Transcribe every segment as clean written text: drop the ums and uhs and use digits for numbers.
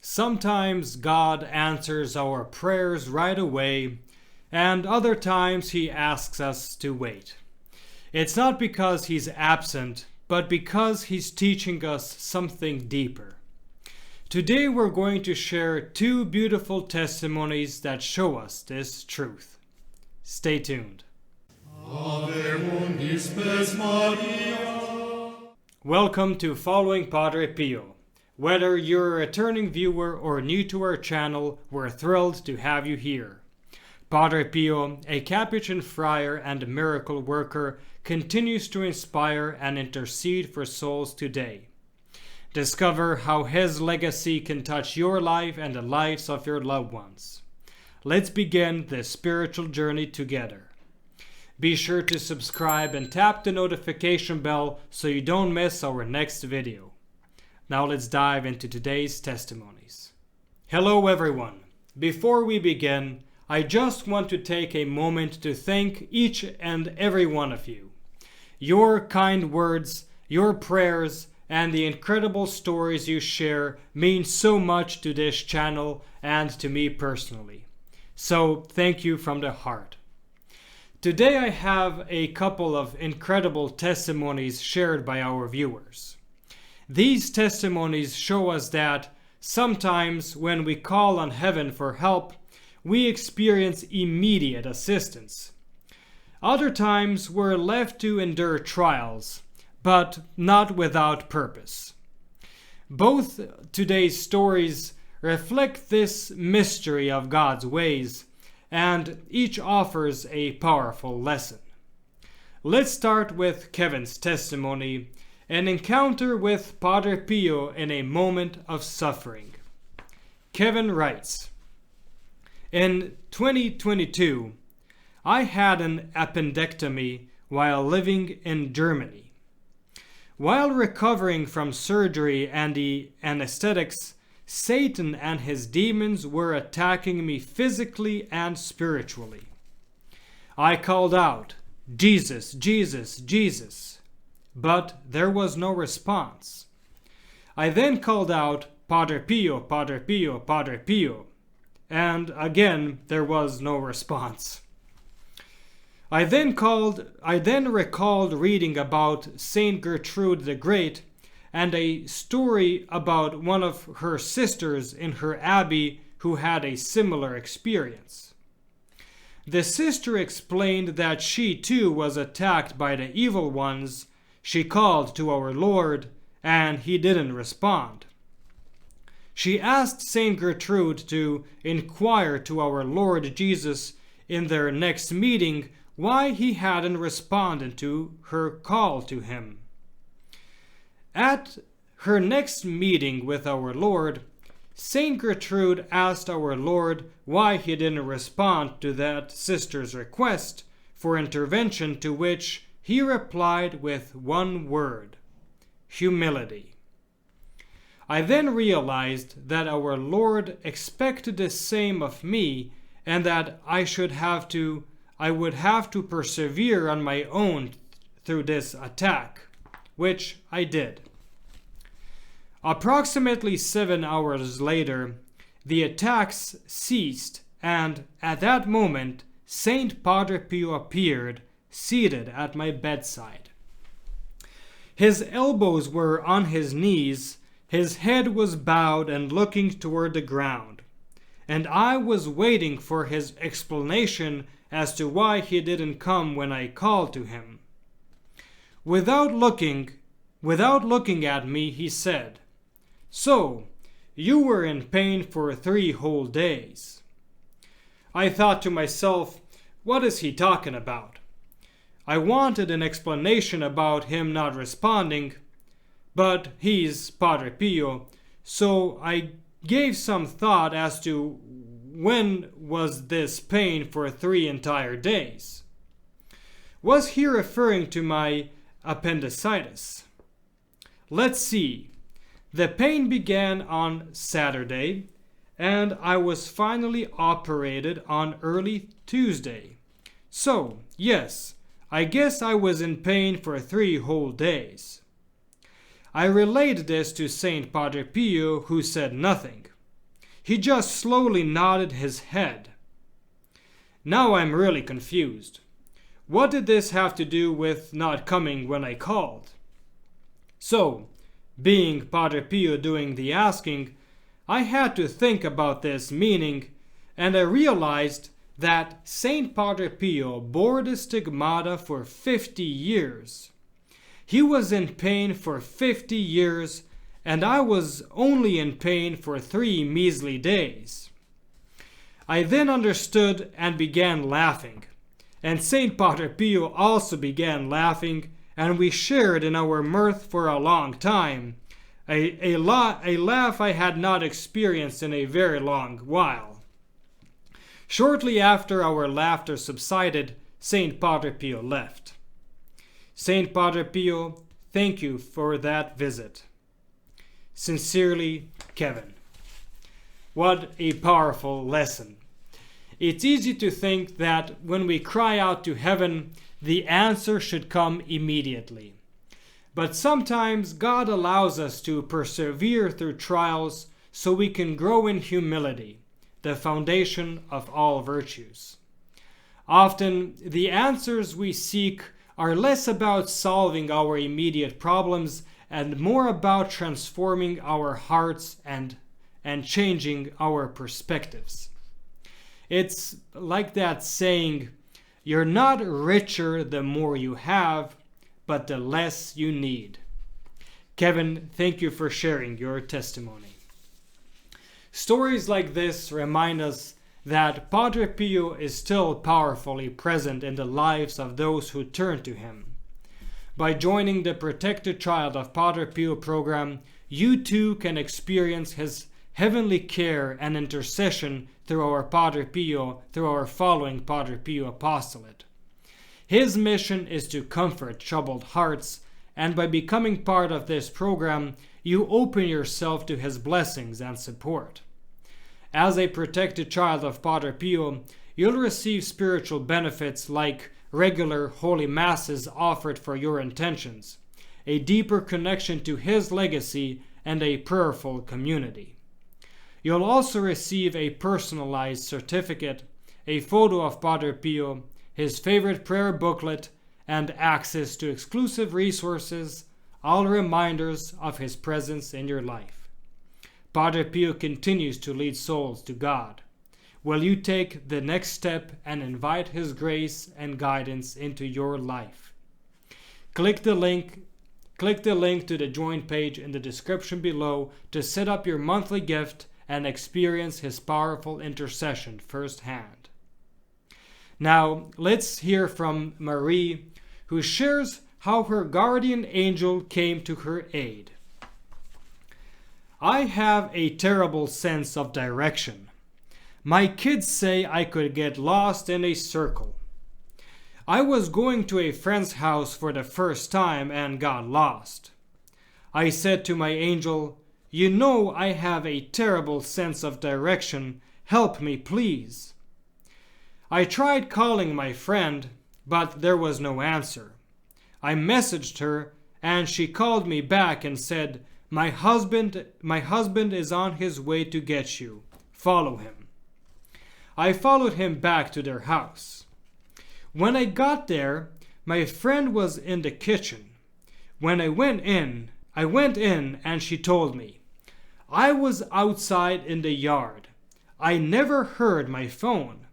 Sometimes God answers our prayers right away, and other times He asks us to wait. It's not because He's absent, but because He's teaching us something deeper. Today we're going to share two beautiful testimonies that show us this truth. Stay tuned. Welcome to Following Padre Pio. Whether you're a returning viewer or new to our channel, we're thrilled to have you here. Padre Pio, a Capuchin friar and miracle worker, continues to inspire and intercede for souls today. Discover how his legacy can touch your life and the lives of your loved ones. Let's begin this spiritual journey together. Be sure to subscribe and tap the notification bell so you don't miss our next video. Now let's dive into today's testimonies. Hello everyone. Before we begin, I just want to take a moment to thank each and every one of you. Your kind words, your prayers, and the incredible stories you share mean so much to this channel and to me personally. So thank you from the heart. Today I have a couple of incredible testimonies shared by our viewers. These testimonies show us that sometimes when we call on heaven for help, we experience immediate assistance. Other times we're left to endure trials, but not without purpose. Both today's stories reflect this mystery of God's ways, and each offers a powerful lesson. Let's start with Kevin's testimony, an encounter with Padre Pio in a moment of suffering. Kevin writes, "In 2022, I had an appendectomy while living in Germany. While recovering from surgery and the anesthetics, Satan and his demons were attacking me physically and spiritually. I called out, 'Jesus, Jesus, Jesus,' but there was no response. I then called out, 'Padre Pio, Padre Pio, Padre Pio,' and again there was no response. I then recalled reading about Saint Gertrude the Great and a story about one of her sisters in her abbey who had a similar experience. The sister explained that she too was attacked by the evil ones. She called to our Lord, and he didn't respond. She asked Saint Gertrude to inquire to our Lord Jesus in their next meeting why he hadn't responded to her call to him. At her next meeting with our Lord, Saint Gertrude asked our Lord why he didn't respond to that sister's request for intervention, to which he replied with one word: humility. I then realized that our Lord expected the same of me, and that I would have to persevere on my own through this attack, which I did. Approximately 7 hours later, the attacks ceased, and at that moment, Saint Padre Pio appeared, seated at my bedside. His elbows were on his knees, his head was bowed and looking toward the ground, and I was waiting for his explanation as to why he didn't come when I called to him. Without looking at me, he said, "So, you were in pain for 3 whole days." I thought to myself, what is he talking about? I wanted an explanation about him not responding, but he's Padre Pio, so I gave some thought as to when was this pain for 3 entire days. Was he referring to my appendicitis? Let's see. The pain began on Saturday, and I was finally operated on early Tuesday. So, yes, I guess I was in pain for 3 whole days. I relayed this to Saint Padre Pio, who said nothing. He just slowly nodded his head. Now I'm really confused. What did this have to do with not coming when I called? So, being Padre Pio doing the asking, I had to think about this meaning, and I realized that Saint Padre Pio bore the stigmata for 50 years. He was in pain for 50 years, and I was only in pain for 3 measly days. I then understood and began laughing, and Saint Padre Pio also began laughing, and we shared in our mirth for a long time, a laugh I had not experienced in a very long while. Shortly after our laughter subsided, Saint Padre Pio left. Saint Padre Pio, thank you for that visit. Sincerely, Kevin. What a powerful lesson. It's easy to think that when we cry out to heaven, the answer should come immediately. But sometimes God allows us to persevere through trials so we can grow in humility, the foundation of all virtues. Often, the answers we seek are less about solving our immediate problems and more about transforming our hearts and changing our perspectives. It's like that saying, you're not richer the more you have, but the less you need. Kevin, thank you for sharing your testimony. Stories like this remind us that Padre Pio is still powerfully present in the lives of those who turn to him. By joining the Protected Child of Padre Pio program, you too can experience his heavenly care and intercession through our following Padre Pio apostolate. His mission is to comfort troubled hearts, and by becoming part of this program, you open yourself to his blessings and support. As a protected child of Padre Pio, you'll receive spiritual benefits like regular holy masses offered for your intentions, a deeper connection to his legacy, and a prayerful community. You'll also receive a personalized certificate, a photo of Padre Pio, his favorite prayer booklet, and access to exclusive resources, all reminders of his presence in your life. Padre Pio continues to lead souls to God. Will you take the next step and invite his grace and guidance into your life? Click the link to the join page in the description below to set up your monthly gift and experience his powerful intercession firsthand. Now, let's hear from Marie, who shares how her guardian angel came to her aid. I have a terrible sense of direction. My kids say I could get lost in a circle. I was going to a friend's house for the first time and got lost. I said to my angel, "You know I have a terrible sense of direction. Help me, please." I tried calling my friend, but there was no answer. I messaged her, and she called me back and said, My husband is on his way to get you. Follow him." I followed him back to their house. When I got there, my friend was in the kitchen. When I went in and she told me, "I was outside in the yard. I never heard my phone,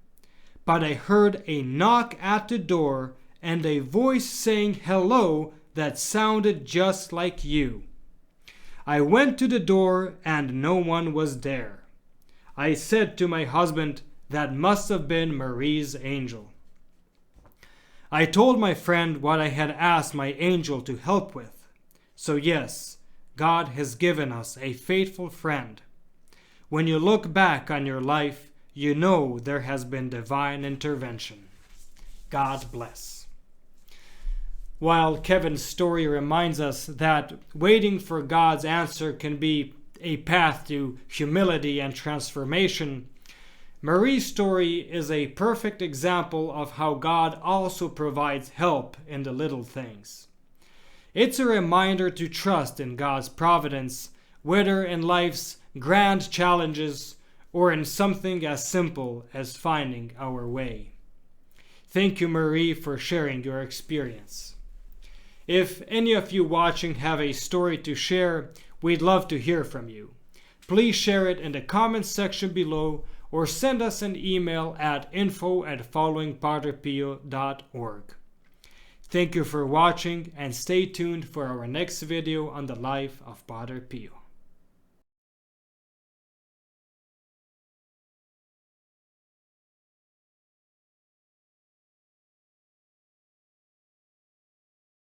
but I heard a knock at the door and a voice saying hello that sounded just like you. I went to the door and no one was there. I said to my husband, that must have been Marie's angel." I told my friend what I had asked my angel to help with. So yes, God has given us a faithful friend. When you look back on your life, you know there has been divine intervention. God bless. While Kevin's story reminds us that waiting for God's answer can be a path to humility and transformation, Marie's story is a perfect example of how God also provides help in the little things. It's a reminder to trust in God's providence, whether in life's grand challenges or in something as simple as finding our way. Thank you, Marie, for sharing your experience. If any of you watching have a story to share, we'd love to hear from you. Please share it in the comments section below or send us an email at info@followingpadrepio.org. Thank you for watching and stay tuned for our next video on the life of Padre Pio.